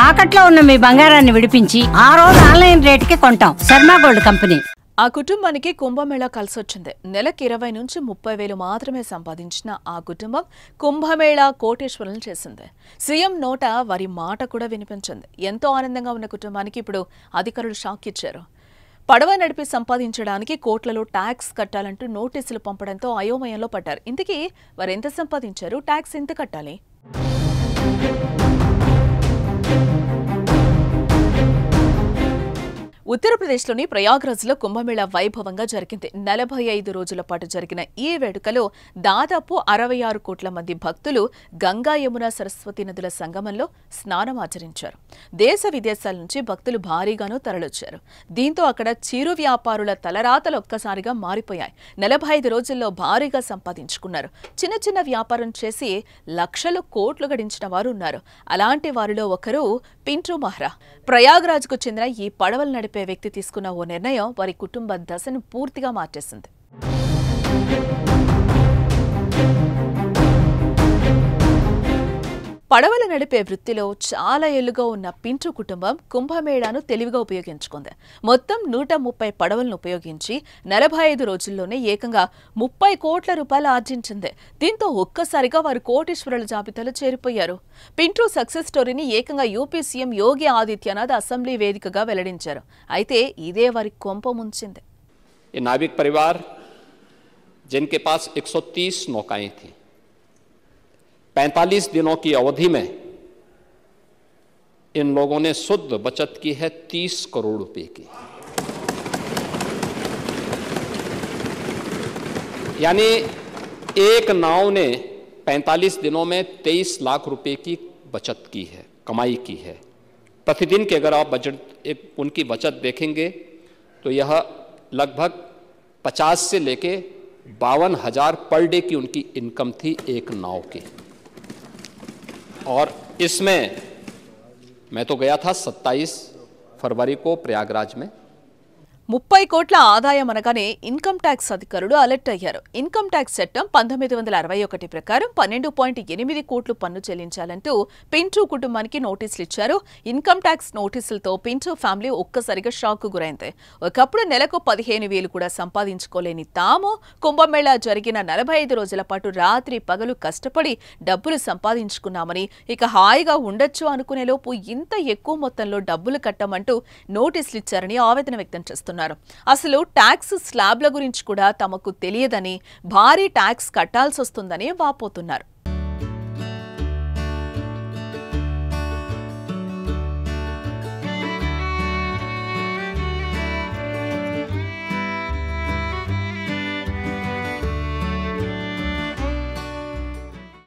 తాకట్లో ఉన్న మీ బంగారాన్ని విడిపించి ఆ రోజు ఆన్లైన్ రేటుకి కొంటాం. Sharma gold company. ఆ కుటుంబానికి కుంభమేళా కలిసొచ్చింది. నెలకి 20 నుంచి 30,000 మాత్రమే సంపాదించిన ఆ కుటుంబం కుంభమేళా కోటేశ్వరులను చేసింది. సీఎం నోట వారి మాట కూడా వినిపించింది. ఎంతో ఆనందంగా ఉన్న కుటుంబానికి ఇప్పుడు అధికారులు షాక్ ఇచ్చారు. పడవ నడిపి సంపాదించడానికి కోట్లలో ట్యాక్స్ కట్టాలంటూ నోటీసులు పంపడంతో అయోమయంలో పడ్డారు. ఇంతకీ వారెంత సంపాదించారు? ట్యాక్స్ ఎంత కట్టాలి? ఉత్తరప్రదేశ్లోని ప్రయాగ్రాజ్లో కుంభమేళా వైభవంగా జరిగింది. 45 రోజుల పాటు జరిగిన ఈ వేడుకలో దాదాపు 66 కోట్ల మంది భక్తులు గంగా యమున సరస్వతి నదుల సంగమంలో స్నానం ఆచరించారు. దేశ విదేశాల నుంచి భక్తులు భారీగాను తరలొచ్చారు. దీంతో అక్కడ చిరు వ్యాపారుల తలరాతలు ఒక్కసారిగా మారిపోయాయి. 45 రోజుల్లో భారీగా సంపాదించుకున్నారు. చిన్న చిన్న వ్యాపారం చేసి లక్షలు కోట్లు గడించిన వారు ఉన్నారు. అలాంటి వారిలో ఒకరు పింటూ మహ్రా. ప్రయాగ్రాజ్కు చెందిన ఈ పడవలు నడిపే వ్యక్తి తీసుకున్న ఓ నిర్ణయం వారి కుటుంబ దశను పూర్తిగా మార్చేసింది. పడవలు నడిపే వృత్తిలో చాలా ఏళ్లుగా ఉన్న పింటూ కుటుంబం కుంభమేళాను తెలివిగా ఉపయోగించుకుంది. మొత్తం 130 పడవలను ఉపయోగించి 45 రోజుల్లోనే ఏకంగా 30 కోట్ల రూపాయలు ఆర్జించింది. దీంతో ఒక్కసారిగా వారు కోటీశ్వరుల జాబితాలో చేరిపోయారు. పింటూ సక్సెస్ స్టోరీని ఏకంగా UP CM Yogi Adityanath assembly వేదికగా వెల్లడించారు. అయితే ఇదే వారి కొంప ముంచింది. नाविक परिवार जिनके पास 130 नौकाएं थी, 45 दिनों की अवधि में इन लोगों ने शुद्ध बचत की है 30 करोड़ रुपए की। यानी एक नाव ने 45 दिनों में 23 लाख रुपए की बचत की है, कमाई की है। प्रतिदिन के अगर आप उनकी बचत देखेंगे तो यह लगभग 50 से लेके 52,000 पर डे की उनकी इनकम थी एक नाव की। और इसमें मैं तो गया था 27 फरवरी को प्रयागराज में। 30 కోట్ల ఆదాయం అనగానే ఇన్కమ్ ట్యాక్స్ అధికారులు అలర్ట్ అయ్యారు. ఇన్కమ్ ట్యాక్స్ చట్టం 1961 ప్రకారం 12.8 కోట్లు పన్ను చెల్లించాలంటూ పింటూ కుటుంబానికి నోటీసులు ఇచ్చారు. ఇన్కమ్ ట్యాక్స్ నోటీసులతో పింటూ ఫ్యామిలీ ఒక్కసారిగా షాక్ గురైంది. ఒకప్పుడు నెలకు 15,000 కూడా సంపాదించుకోలేని తాము కుంభమేళా జరిగిన 45 రోజుల పాటు రాత్రి పగలు కష్టపడి డబ్బులు సంపాదించుకున్నామని, ఇక హాయిగా ఉండొచ్చు అనుకునేలోపు ఇంత ఎక్కువ మొత్తంలో డబ్బులు కట్టమంటూ నోటీసులు ఇచ్చారని ఆవేదన వ్యక్తం చేస్తున్నారు. అసలు ట్యాక్స్ స్లాబ్ల గురించి కూడా తమకు తెలియదని, భారీ ట్యాక్స్ కట్టాల్సి వస్తుందని వాపోతున్నారు.